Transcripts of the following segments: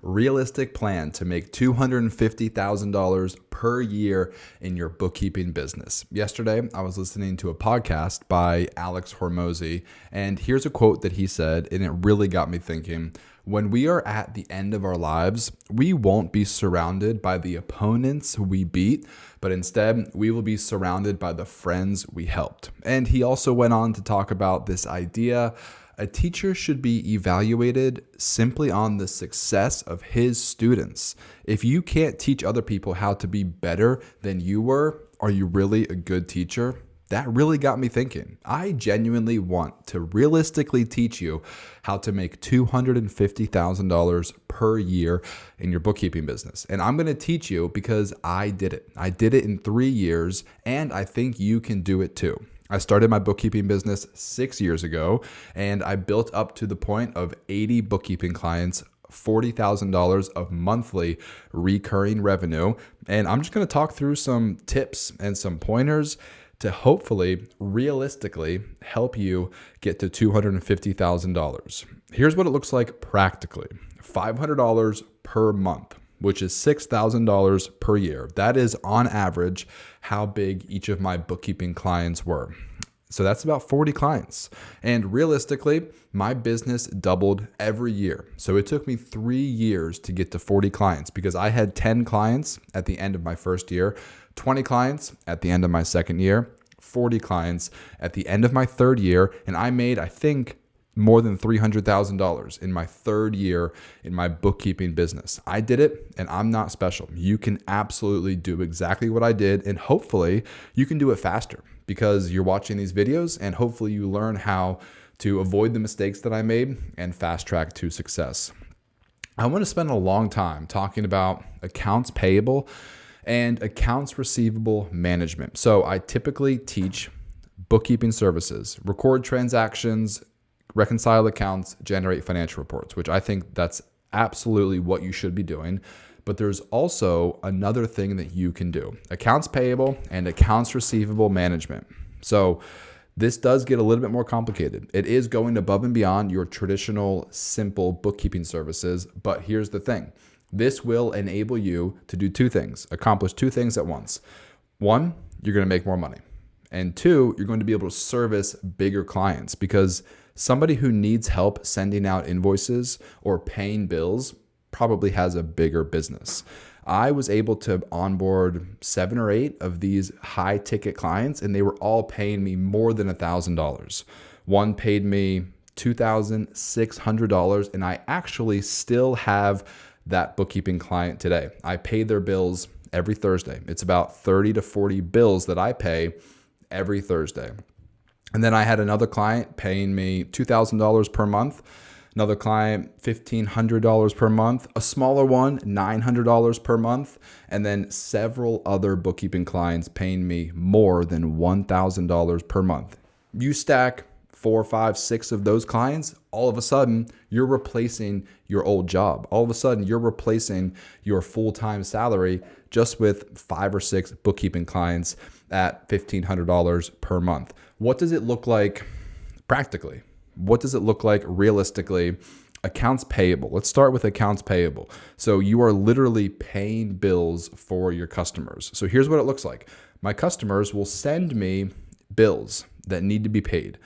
realistic plan to make $250,000 per year in your bookkeeping business. Yesterday, I was listening to a podcast by Alex Hormozy, and here's a quote that he said, and it really got me thinking. When we are at the end of our lives, we won't be surrounded by the opponents we beat, but instead we will be surrounded by the friends we helped. And he also went on to talk about this idea: a teacher should be evaluated simply on the success of his students. If you can't teach other people how to be better than you were, are you really a good teacher? That really got me thinking. I genuinely want to realistically teach you how to make $250,000 per year in your bookkeeping business. And I'm going to teach you because I did it. I did it in 3 years, and I think you can do it too. I started my bookkeeping business 6 years ago, and I built up to the point of 80 bookkeeping clients, $40,000 of monthly recurring revenue. And I'm just going to talk through some tips and some pointers to hopefully realistically help you get to $250,000. Here's what it looks like practically. $500 per month, which is $6,000 per year. That is on average how big each of my bookkeeping clients were. So that's about 40 clients. And realistically, my business doubled every year. So it took me 3 years to get to 40 clients because I had 10 clients at the end of my first year, 20 clients at the end of my second year, 40 clients at the end of my third year. And I made, I think, more than $300,000 in my third year in my bookkeeping business. I did it, and I'm not special. You can absolutely do exactly what I did, and hopefully you can do it faster because you're watching these videos, and hopefully you learn how to avoid the mistakes that I made and fast track to success. I want to spend a long time talking about accounts payable and accounts receivable management. So I typically teach bookkeeping services, record transactions, reconcile accounts, generate financial reports, which I think that's absolutely what you should be doing. But there's also another thing that you can do: accounts payable and accounts receivable management. So this does get a little bit more complicated. It is going above and beyond your traditional simple bookkeeping services. But here's the thing. This will enable you to do two things, accomplish two things at once. One, you're going to make more money. And two, you're going to be able to service bigger clients because somebody who needs help sending out invoices or paying bills probably has a bigger business. I was able to onboard 7 or 8 of these high ticket clients, and they were all paying me more than $1,000. One paid me $2,600, and I actually still have that bookkeeping client today. I pay their bills every Thursday. It's about 30 to 40 bills that I pay every Thursday. And then I had another client paying me $2,000 per month, another client $1,500 per month, a smaller one $900 per month, and then several other bookkeeping clients paying me more than $1,000 per month. You stack 4, 5, 6 of those clients, all of a sudden you're replacing your old job. All of a sudden you're replacing your full-time salary just with 5 or 6 bookkeeping clients at $1,500 per month. What does it look like practically? What does it look like realistically? Accounts payable. Let's start with accounts payable. So you are literally paying bills for your customers. So here's what it looks like. My customers will send me bills that need to be paid.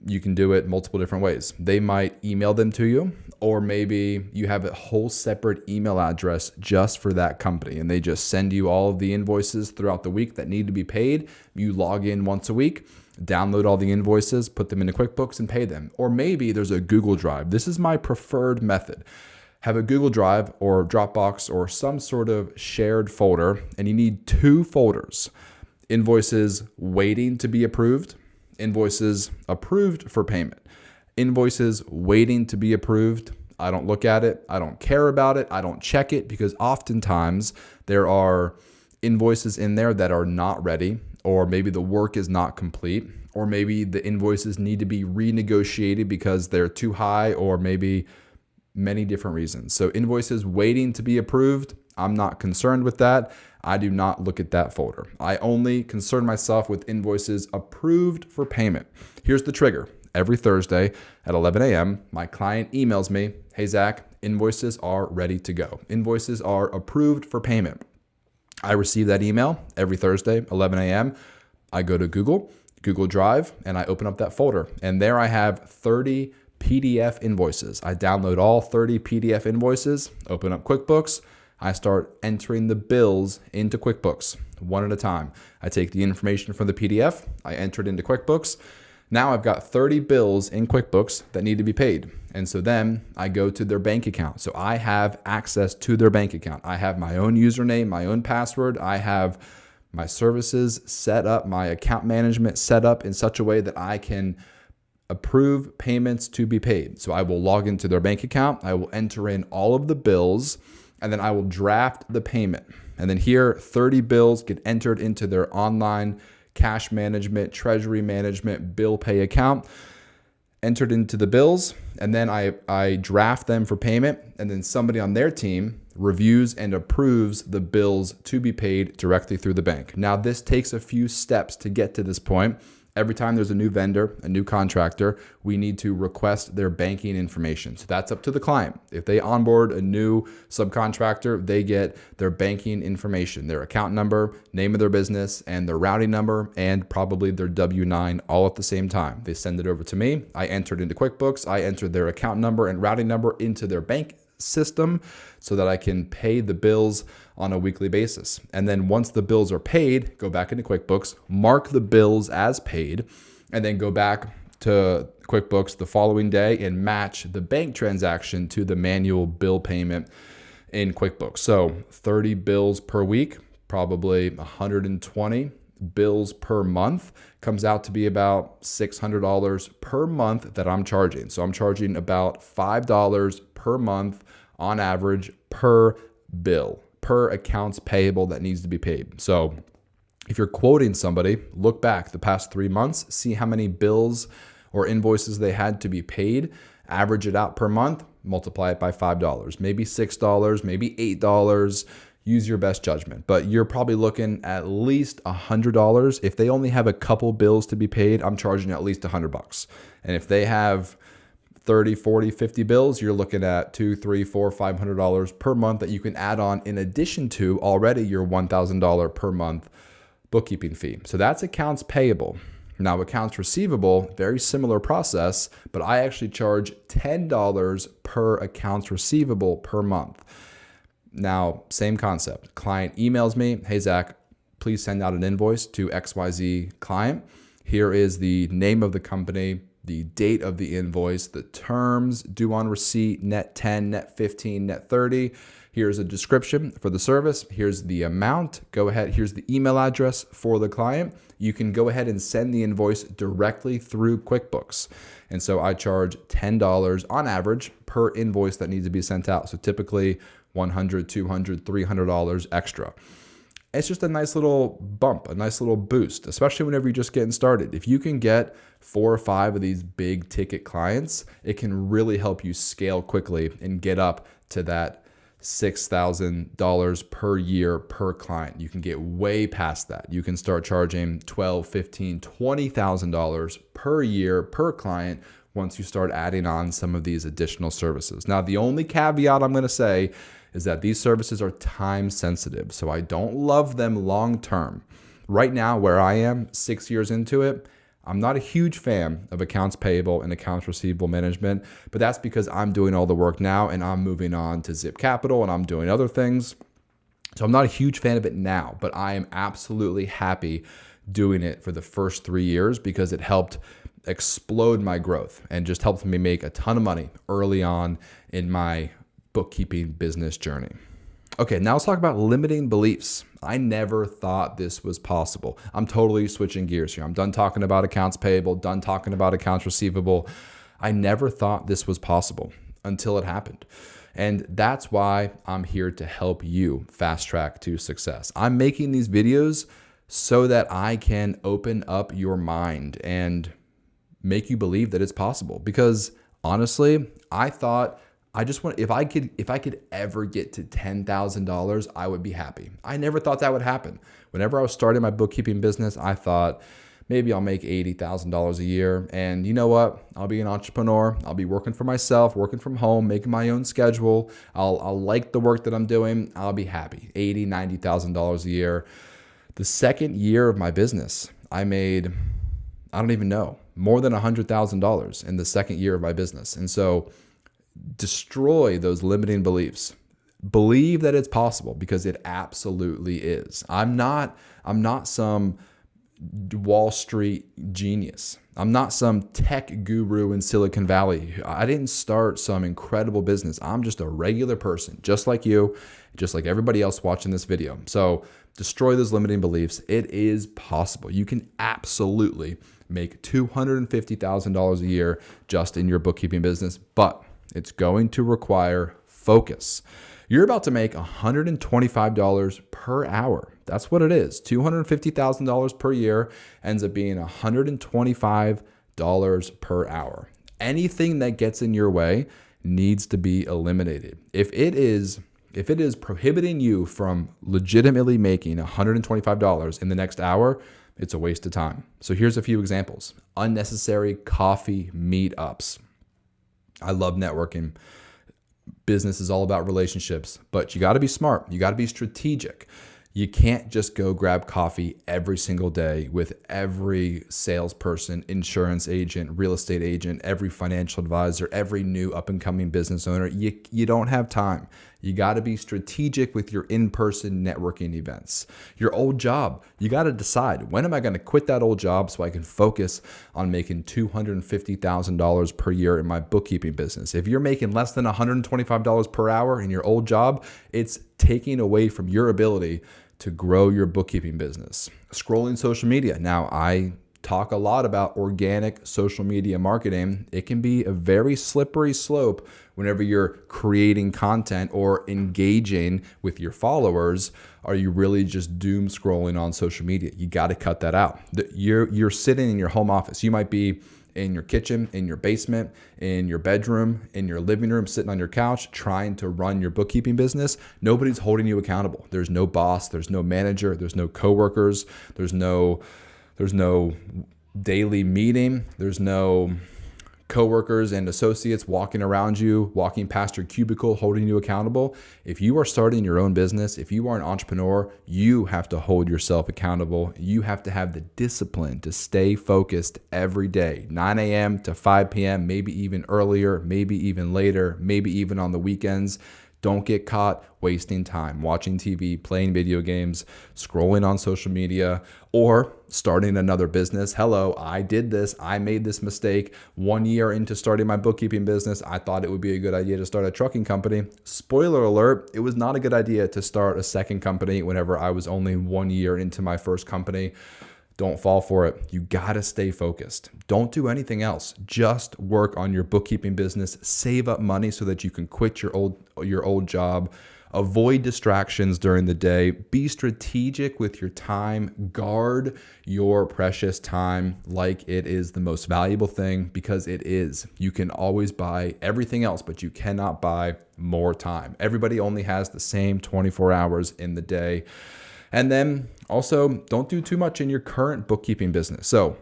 You can do it multiple different ways. They might email them to you, or maybe you have a whole separate email address just for that company, and they just send you all of the invoices throughout the week that need to be paid. You log in once a week, download all the invoices, put them into QuickBooks, and pay them. Or maybe there's a Google Drive. This is my preferred method. Have a Google Drive or Dropbox or some sort of shared folder, and you need 2 folders: invoices waiting to be approved, invoices approved for payment. Invoices waiting to be approved, I don't look at it. I don't care about it. I don't check it because oftentimes there are invoices in there that are not ready, or maybe the work is not complete, or maybe the invoices need to be renegotiated because they're too high, or maybe many different reasons. So invoices waiting to be approved, I'm not concerned with that. I do not look at that folder. I only concern myself with invoices approved for payment. Here's the trigger. Every Thursday at 11 a.m., my client emails me, hey, Zach, invoices are ready to go. Invoices are approved for payment. I receive that email every Thursday, 11 a.m. I go to Google Drive, and I open up that folder. And there I have 30 PDF invoices. I download all 30 PDF invoices, open up QuickBooks. I start entering the bills into QuickBooks one at a time. I take the information from the PDF, I enter it into QuickBooks. Now I've got 30 bills in QuickBooks that need to be paid. And so then I go to their bank account. So I have access to their bank account. I have my own username, my own password. I have my services set up, my account management set up in such a way that I can approve payments to be paid. So I will log into their bank account. I will enter in all of the bills, and then I will draft the payment. And then here, 30 bills get entered into their online cash management, treasury management, bill pay account, entered into the bills, and then I draft them for payment, and then somebody on their team reviews and approves the bills to be paid directly through the bank. Now, this takes a few steps to get to this point. Every time there's a new vendor, a new contractor, we need to request their banking information. So that's up to the client. If they onboard a new subcontractor, they get their banking information, their account number, name of their business, and their routing number, and probably their W-9 all at the same time. They send it over to me. I enter it into QuickBooks. I enter their account number and routing number into their bank system so that I can pay the bills on a weekly basis. And then once the bills are paid, go back into QuickBooks, mark the bills as paid, and then go back to QuickBooks the following day and match the bank transaction to the manual bill payment in QuickBooks. So 30 bills per week, probably 120 bills per month, comes out to be about $600 per month that I'm charging. So I'm charging about $5 per month on average per bill, per accounts payable that needs to be paid. So if you're quoting somebody, look back the past 3 months, see how many bills or invoices they had to be paid, average it out per month, multiply it by $5, maybe $6, maybe $8. Use your best judgment, but you're probably looking at least $100. If they only have a couple bills to be paid, I'm charging at least $100. And if they have 30, 40, 50 bills, you're looking at $200, $300, $400, $500 per month that you can add on in addition to already your $1,000 per month bookkeeping fee. So that's accounts payable. Now, accounts receivable, very similar process, but I actually charge $10 per accounts receivable per month. Now, same concept. Client emails me, hey, Zach, please send out an invoice to XYZ client. Here is the name of the company, the date of the invoice, the terms, due on receipt, net 10, net 15, net 30. Here's a description for the service. Here's the amount. Go ahead. Here's the email address for the client. You can go ahead and send the invoice directly through QuickBooks. And so I charge $10 on average per invoice that needs to be sent out. So typically $100, $200, $300 extra. It's just a nice little bump, a nice little boost, especially whenever you're just getting started. If you can get 4 or 5 of these big ticket clients, it can really help you scale quickly and get up to that $6,000 per year per client. You can get way past that. You can start charging $12,000, $15,000, $20,000 per year per client once you start adding on some of these additional services. Now, the only caveat I'm going to say is that these services are time sensitive, so I don't love them long term. Right now, where I am, 6 years into it, I'm not a huge fan of accounts payable and accounts receivable management, but that's because I'm doing all the work now and I'm moving on to Zip Capital and I'm doing other things. So I'm not a huge fan of it now, but I am absolutely happy doing it for the first 3 years because it helped explode my growth and just helped me make a ton of money early on in my bookkeeping business journey. Okay, now let's talk about limiting beliefs. I never thought this was possible. I'm totally switching gears here. I'm done talking about accounts payable, done talking about accounts receivable. I never thought this was possible until it happened. And that's why I'm here to help you fast track to success. I'm making these videos so that I can open up your mind and make you believe that it's possible. Because honestly, I thought if I could ever get to $10,000, I would be happy. I never thought that would happen. Whenever I was starting my bookkeeping business, I thought, maybe I'll make $80,000 a year. And you know what? I'll be an entrepreneur. I'll be working for myself, working from home, making my own schedule. I'll like the work that I'm doing. I'll be happy. $80,000, $90,000 a year. The second year of my business, I made, I don't even know, more than $100,000 in the second year of my business. And so destroy those limiting beliefs. Believe that it's possible, because it absolutely is. I'm not some Wall Street genius. I'm not some tech guru in Silicon Valley. I didn't start some incredible business. I'm just a regular person, just like you, just like everybody else watching this video. So destroy those limiting beliefs. It is possible. You can absolutely make $250,000 a year just in your bookkeeping business, but it's going to require focus. You're about to make $125 per hour. That's what it is. $250,000 per year ends up being $125 per hour. Anything that gets in your way needs to be eliminated. If it is prohibiting you from legitimately making $125 in the next hour, it's a waste of time. So here's a few examples. Unnecessary coffee meetups. I love networking. Business is all about relationships, but you got to be smart. You got to be strategic. You can't just go grab coffee every single day with every salesperson, insurance agent, real estate agent, every financial advisor, every new up and coming business owner. You don't have time. You got to be strategic with your in-person networking events. Your old job, you got to decide, when am I going to quit that old job so I can focus on making $250,000 per year in my bookkeeping business? If you're making less than $125 per hour in your old job, it's taking away from your ability to grow your bookkeeping business. Scrolling social media. Now, I talk a lot about organic social media marketing. It can be a very slippery slope whenever you're creating content or engaging with your followers. Are you really just doom scrolling on social media? You got to cut that out. You're sitting in your home office. You might be in your kitchen, in your basement, in your bedroom, in your living room, sitting on your couch, trying to run your bookkeeping business. Nobody's holding you accountable. There's no boss, there's no manager, there's no coworkers, there's no daily meeting, there's no coworkers and associates walking around you, walking past your cubicle, holding you accountable. If you are starting your own business, if you are an entrepreneur, you have to hold yourself accountable. You have to have the discipline to stay focused every day, 9 a.m. to 5 p.m., maybe even earlier, maybe even later, maybe even on the weekends. Don't get caught wasting time watching TV, playing video games, scrolling on social media, or starting another business. Hello, I did this. I made this mistake. 1 year into starting my bookkeeping business, I thought it would be a good idea to start a trucking company. Spoiler alert, it was not a good idea to start a second company whenever I was only 1 year into my first company. Don't fall for it. You gotta stay focused. Don't do anything else. Just work on your bookkeeping business. Save up money so that you can quit your old job. Avoid distractions during the day. Be strategic with your time. Guard your precious time like it is the most valuable thing, because it is. You can always buy everything else, but you cannot buy more time. Everybody only has the same 24 hours in the day. And then also, don't do too much in your current bookkeeping business. So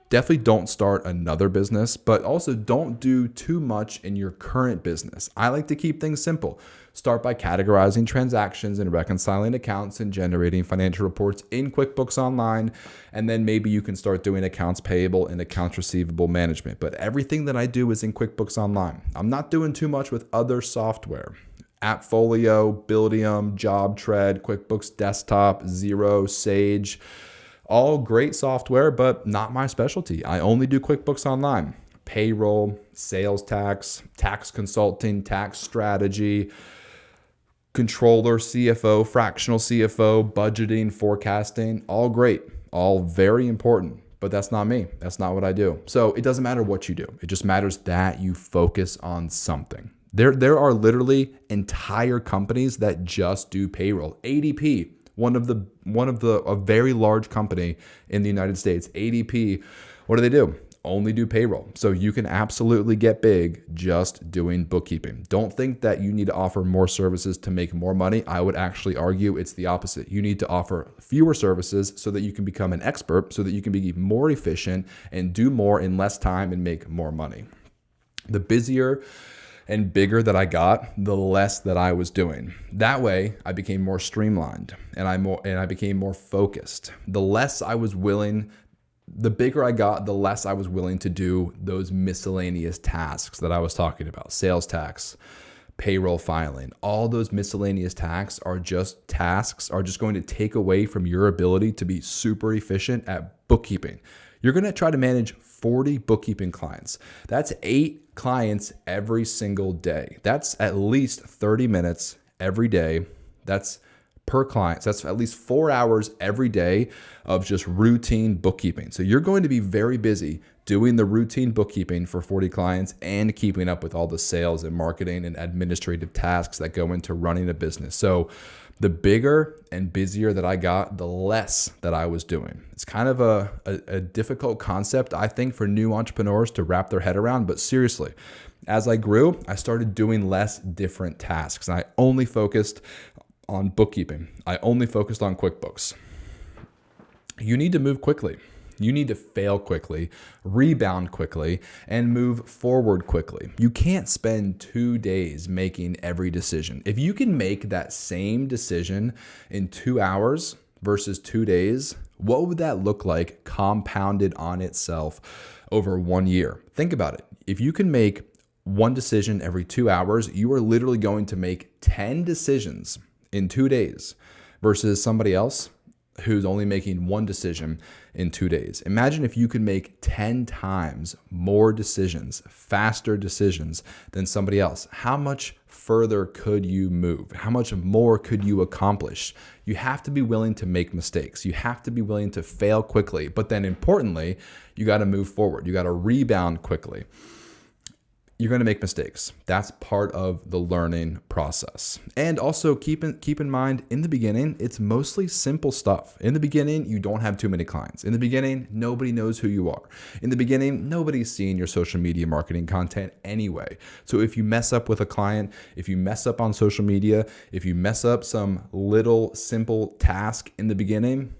definitely don't start another business, but also don't do too much in your current business. I like to keep things simple. Start by categorizing transactions and reconciling accounts and generating financial reports in QuickBooks Online. And then maybe you can start doing accounts payable and accounts receivable management. But everything that I do is in QuickBooks Online. I'm not doing too much with other software. Appfolio, Buildium, JobTread, QuickBooks Desktop, Xero, Sage, all great software, but not my specialty. I only do QuickBooks Online. Payroll, sales tax, tax consulting, tax strategy, controller, CFO, fractional CFO, budgeting, forecasting, all great, all very important, but that's not me. That's not what I do. So it doesn't matter what you do. It just matters that you focus on something. There are literally entire companies that just do payroll. ADP, a very large company in the United States. ADP, what do? only do payroll. So you can absolutely get big just doing bookkeeping. Don't think that you need to offer more services to make more money. I would actually argue it's the opposite. You need to offer fewer services so that you can become an expert, so that you can be more efficient and do more in less time and make more money. The busier and bigger that I got, the less that I was doing. That way, I became more streamlined and I became more focused. The bigger I got, the less I was willing to do those miscellaneous tasks that I was talking about. Sales tax, payroll filing, all those miscellaneous tasks are just going to take away from your ability to be super efficient at bookkeeping. You're going to try to manage 40 bookkeeping clients. That's 8 clients every single day. That's at least 30 minutes every day. That's per client. So that's at least 4 hours every day of just routine bookkeeping. So you're going to be very busy doing the routine bookkeeping for 40 clients and keeping up with all the sales and marketing and administrative tasks that go into running a business. So the bigger and busier that I got, the less that I was doing. It's kind of a difficult concept, I think, for new entrepreneurs to wrap their head around. But seriously, as I grew, I started doing less different tasks. And I only focused on bookkeeping. I only focused on QuickBooks. You need to move quickly. You need to fail quickly, rebound quickly, and move forward quickly. You can't spend 2 days making every decision. If you can make that same decision in 2 hours versus 2 days, what would that look like compounded on itself over 1 year? Think about it. If you can make one decision every 2 hours, you are literally going to make 10 decisions in 2 days versus somebody else who's only making one decision in 2 days. Imagine if you could make 10 times more decisions, faster decisions than somebody else. How much further could you move? How much more could you accomplish? You have to be willing to make mistakes. You have to be willing to fail quickly. But then importantly, you got to move forward. You got to rebound quickly. You're going to make mistakes. That's part of the learning process. And also keep in mind, in the beginning, it's mostly simple stuff. In the beginning, you don't have too many clients. In the beginning, nobody knows who you are. In the beginning, nobody's seeing your social media marketing content anyway. So if you mess up with a client, if you mess up on social media, if you mess up some little simple task in the beginning,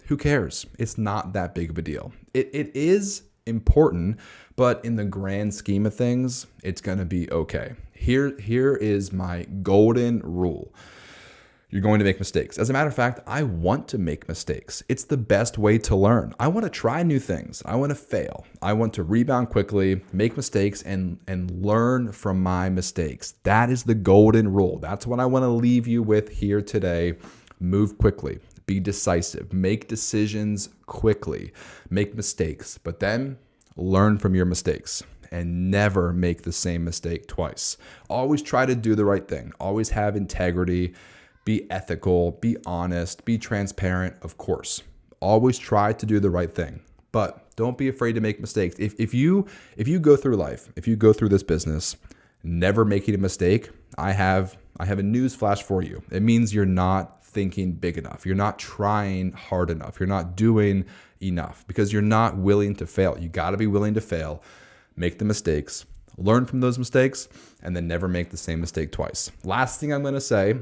who cares? It's not that big of a deal. It is important, but in the grand scheme of things, it's going to be okay. Here is my golden rule. You're going to make mistakes. As a matter of fact, I want to make mistakes. It's the best way to learn. I want to try new things. I want to fail. I want to rebound quickly, make mistakes, and learn from my mistakes. That is the golden rule. That's what I want to leave you with here today. Move quickly. Be decisive. Make decisions quickly. Make mistakes, but then learn from your mistakes and never make the same mistake twice. Always try to do the right thing. Always have integrity. Be ethical. Be honest. Be transparent, of course. Always try to do the right thing, but don't be afraid to make mistakes. If you go through life, if you go through this business, never making a mistake, I have a news flash for you. It means you're not thinking big enough. You're not trying hard enough. You're not doing enough because you're not willing to fail. You got to be willing to fail, make the mistakes, learn from those mistakes, and then never make the same mistake twice. Last thing I'm going to say,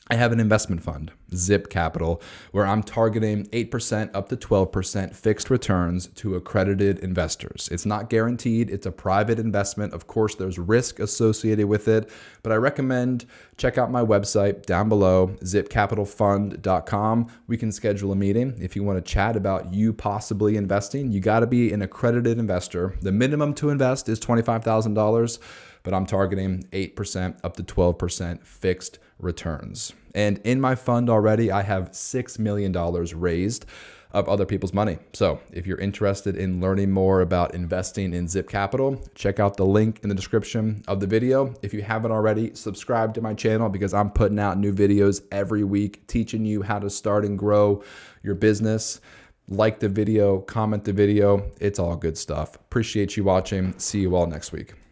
I have an investment fund, Zip Capital, where I'm targeting 8% up to 12% fixed returns to accredited investors. It's not guaranteed. It's a private investment. Of course, there's risk associated with it, but I recommend check out my website down below, zipcapitalfund.com. We can schedule a meeting if you want to chat about you possibly investing. You got to be an accredited investor. The minimum to invest is $25,000. But I'm targeting 8% up to 12% fixed returns. And in my fund already, I have $6 million raised of other people's money. So if you're interested in learning more about investing in Zip Capital, check out the link in the description of the video. If you haven't already, subscribe to my channel because I'm putting out new videos every week teaching you how to start and grow your business. Like the video, comment the video. It's all good stuff. Appreciate you watching. See you all next week.